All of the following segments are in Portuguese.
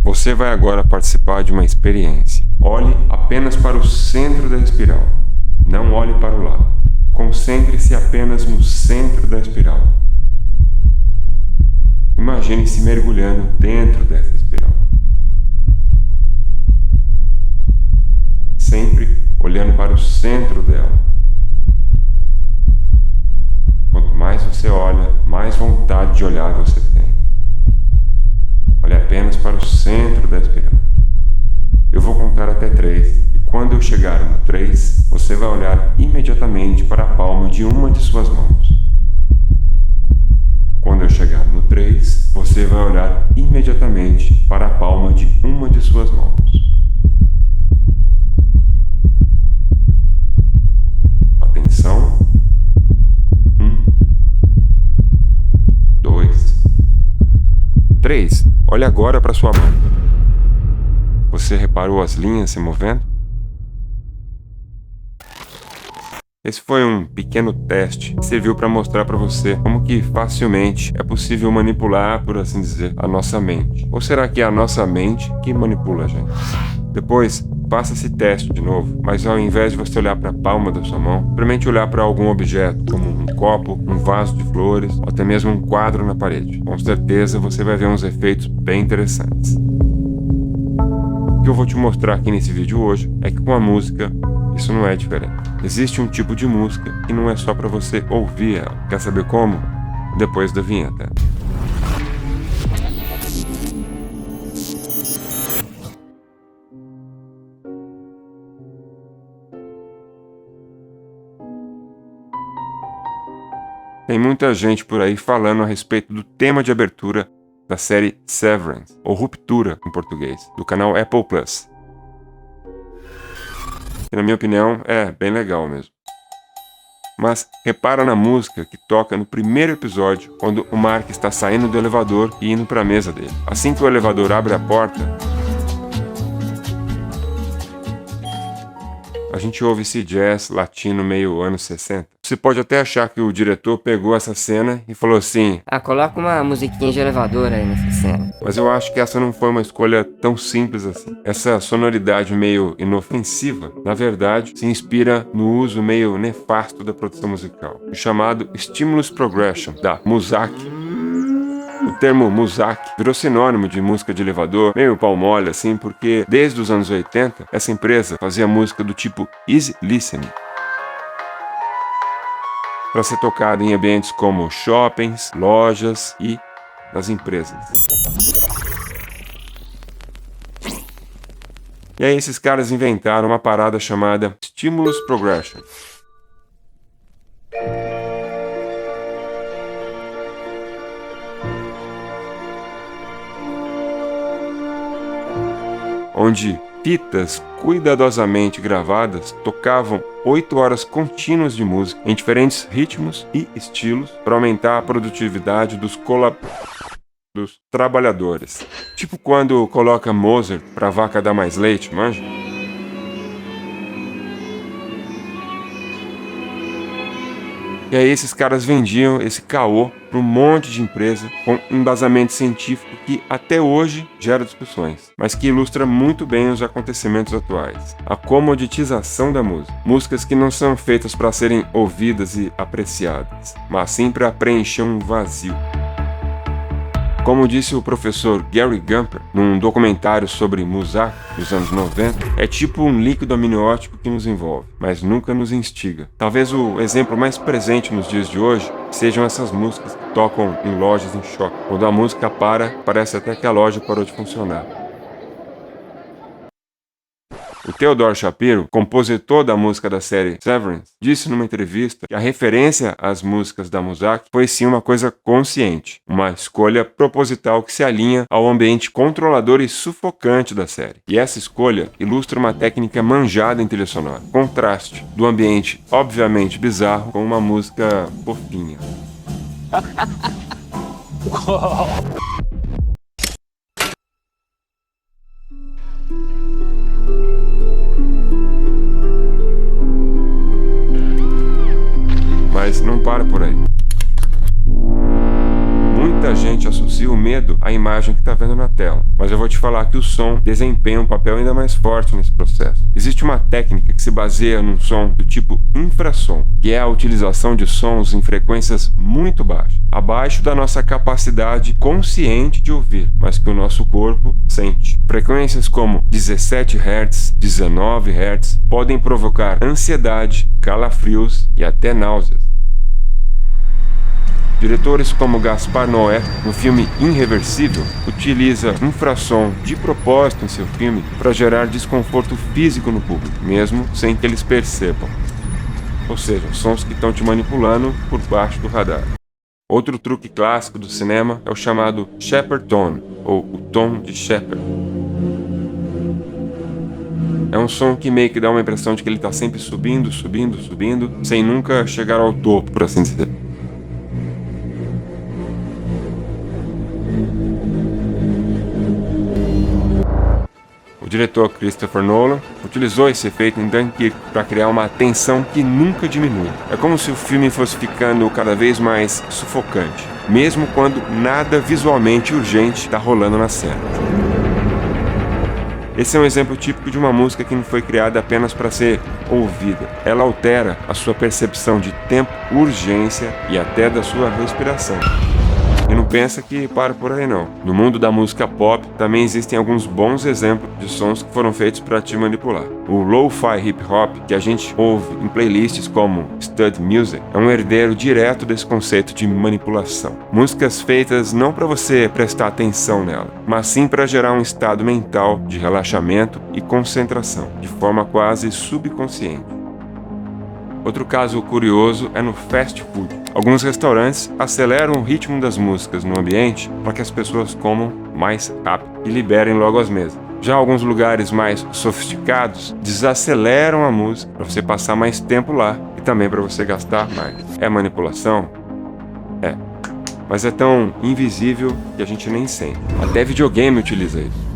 Você vai agora participar de uma experiência. Olhe apenas para o centro da espiral. Não olhe para o lado. Concentre-se apenas no centro da espiral. Imagine-se mergulhando dentro dessa espiral. Sempre olhando para o centro dela. Quanto mais você olha, mais vontade de olhar você tem. Olhe apenas para o centro da espiral. Eu vou contar até 3, e quando eu chegar no 3, você vai olhar imediatamente para a palma de uma de suas mãos. Quando eu chegar no 3, você vai olhar imediatamente para a palma de uma de suas mãos. Atenção. 1, 2, 3. Olhe agora para sua mão. Você reparou as linhas se movendo? Esse foi um pequeno teste que serviu para mostrar para você como que facilmente é possível manipular, por assim dizer, a nossa mente. Ou será que é a nossa mente que manipula a gente? Depois, faça esse teste de novo, mas ao invés de você olhar para a palma da sua mão, experimente olhar para algum objeto, como um copo, um vaso de flores, ou até mesmo um quadro na parede. Com certeza você vai ver uns efeitos bem interessantes. O que eu vou te mostrar aqui nesse vídeo hoje é que com a música isso não é diferente. Existe um tipo de música que não é só para você ouvir ela. Quer saber como? Depois da vinheta. Tem muita gente por aí falando a respeito do tema de abertura da série Severance, ou Ruptura em português, do canal Apple Plus. Que, na minha opinião, é bem legal mesmo. Mas repara na música que toca no primeiro episódio, quando o Mark está saindo do elevador e indo para a mesa dele. Assim que o elevador abre a porta, a gente ouve esse jazz latino meio anos 60. Você pode até achar que o diretor pegou essa cena e falou assim: coloca uma musiquinha de elevador aí nessa cena. Mas eu acho que essa não foi uma escolha tão simples assim. Essa sonoridade meio inofensiva, na verdade, se inspira no uso meio nefasto da produção musical, o chamado Stimulus Progression, da Muzak. O termo Muzak virou sinônimo de música de elevador, meio pau mole assim, porque desde os anos 80, essa empresa fazia música do tipo easy listening, para ser tocada em ambientes como shoppings, lojas e nas empresas. E aí esses caras inventaram uma parada chamada Stimulus Progression. Onde fitas cuidadosamente gravadas tocavam 8 horas contínuas de música em diferentes ritmos e estilos para aumentar a produtividade dos trabalhadores. Tipo quando coloca Mozart pra vaca dar mais leite, manja? E aí esses caras vendiam esse caô para um monte de empresa com embasamento científico que até hoje gera discussões, mas que ilustra muito bem os acontecimentos atuais. A comoditização da música. Músicas que não são feitas para serem ouvidas e apreciadas, mas sim para preencher um vazio. Como disse o professor Gary Gumper num documentário sobre Muzak dos anos 90, é tipo um líquido amniótico que nos envolve, mas nunca nos instiga. Talvez o exemplo mais presente nos dias de hoje sejam essas músicas que tocam em lojas em shopping. Quando a música para, parece até que a loja parou de funcionar. O Theodore Shapiro, compositor da música da série Severance, disse numa entrevista que a referência às músicas da Muzak foi sim uma coisa consciente, uma escolha proposital que se alinha ao ambiente controlador e sufocante da série. E essa escolha ilustra uma técnica manjada em trilha sonora, contraste do ambiente obviamente bizarro com uma música fofinha. Mas não para por aí. Muita gente associa o medo medo à imagem que está vendo na tela, mas eu vou te falar que o som desempenha um papel ainda mais forte nesse processo. Existe uma técnica que se baseia num som do tipo infrassom, que é a utilização de sons em frequências muito baixas, abaixo da nossa capacidade consciente de ouvir, mas que o nosso corpo sente. Frequências como 17 Hz, 19 Hz podem provocar ansiedade, calafrios e até náuseas. Diretores como Gaspar Noé, no filme Irreversível, utiliza infrassom de propósito em seu filme para gerar desconforto físico no público, mesmo sem que eles percebam. Ou seja, sons que estão te manipulando por baixo do radar. Outro truque clássico do cinema é o chamado Shepard Tone, ou o tom de Shepard. É um som que meio que dá uma impressão de que ele está sempre subindo, sem nunca chegar ao topo, por assim dizer. O diretor Christopher Nolan utilizou esse efeito em Dunkirk para criar uma tensão que nunca diminui. É como se o filme fosse ficando cada vez mais sufocante, mesmo quando nada visualmente urgente está rolando na cena. Esse é um exemplo típico de uma música que não foi criada apenas para ser ouvida. Ela altera a sua percepção de tempo, urgência e até da sua respiração. E não pensa que para por aí não. No mundo da música pop, também existem alguns bons exemplos de sons que foram feitos para te manipular. O lo-fi hip hop, que a gente ouve em playlists como Stud Music, é um herdeiro direto desse conceito de manipulação. Músicas feitas não para você prestar atenção nela, mas sim para gerar um estado mental de relaxamento e concentração, de forma quase subconsciente. Outro caso curioso é no fast food. Alguns restaurantes aceleram o ritmo das músicas no ambiente para que as pessoas comam mais rápido e liberem logo as mesas. Já alguns lugares mais sofisticados desaceleram a música para você passar mais tempo lá e também para você gastar mais. É manipulação? É. Mas é tão invisível que a gente nem sente. Até videogame utiliza isso.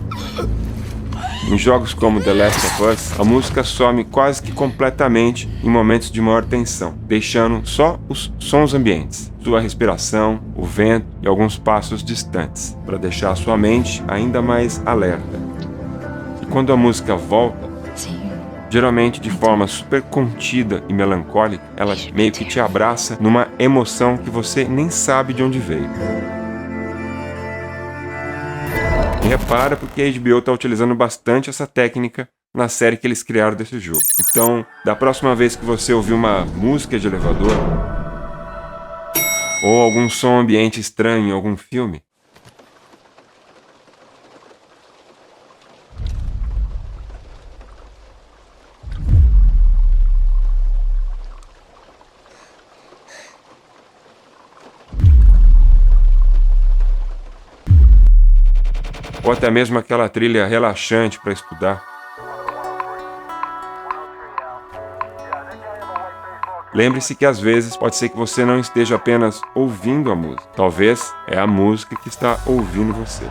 Em jogos como The Last of Us, a música some quase que completamente em momentos de maior tensão, deixando só os sons ambientes, sua respiração, o vento e alguns passos distantes, para deixar a sua mente ainda mais alerta. E quando a música volta, geralmente de forma super contida e melancólica, ela meio que te abraça numa emoção que você nem sabe de onde veio. E repara porque a HBO está utilizando bastante essa técnica na série que eles criaram desse jogo. Então, da próxima vez que você ouvir uma música de elevador ou algum som ambiente estranho em algum filme, ou até mesmo aquela trilha relaxante para estudar, lembre-se que às vezes pode ser que você não esteja apenas ouvindo a música. Talvez é a música que está ouvindo você.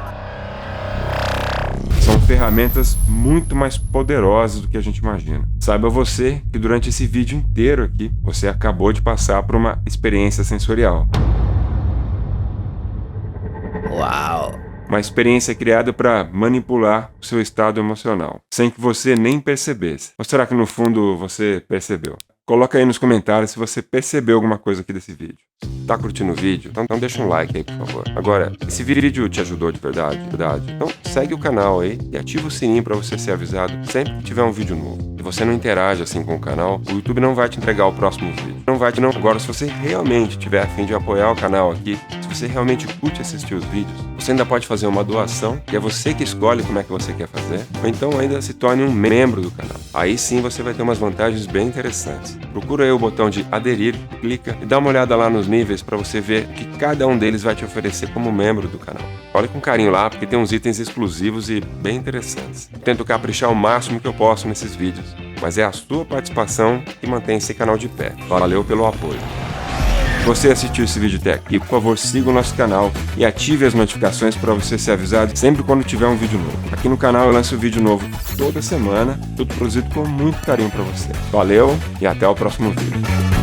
São ferramentas muito mais poderosas do que a gente imagina. Saiba você que durante esse vídeo inteiro aqui, você acabou de passar por uma experiência sensorial. Uau! Uma experiência criada para manipular o seu estado emocional, sem que você nem percebesse. Ou será que no fundo você percebeu? Coloca aí nos comentários se você percebeu alguma coisa aqui desse vídeo. Tá curtindo o vídeo? Então deixa um like aí, por favor. Agora, esse vídeo te ajudou de verdade? Então segue o canal aí e ativa o sininho para você ser avisado sempre que tiver um vídeo novo. Se você não interage assim com o canal, o YouTube não vai te entregar o próximo vídeo. Não vai. Agora, se você realmente tiver a fim de apoiar o canal aqui, se você realmente curte assistir os vídeos, você ainda pode fazer uma doação, que é você que escolhe como é que você quer fazer, ou então ainda se torne um membro do canal. Aí sim você vai ter umas vantagens bem interessantes. Procura aí o botão de aderir, clica e dá uma olhada lá nos níveis para você ver o que cada um deles vai te oferecer como membro do canal. Olha com carinho lá, porque tem uns itens exclusivos e bem interessantes. Eu tento caprichar o máximo que eu posso nesses vídeos, mas é a sua participação que mantém esse canal de pé. Valeu pelo apoio. Se você assistiu esse vídeo até aqui, por favor siga o nosso canal e ative as notificações para você ser avisado sempre quando tiver um vídeo novo. Aqui no canal eu lanço vídeo novo toda semana, tudo produzido com muito carinho para você. Valeu e até o próximo vídeo.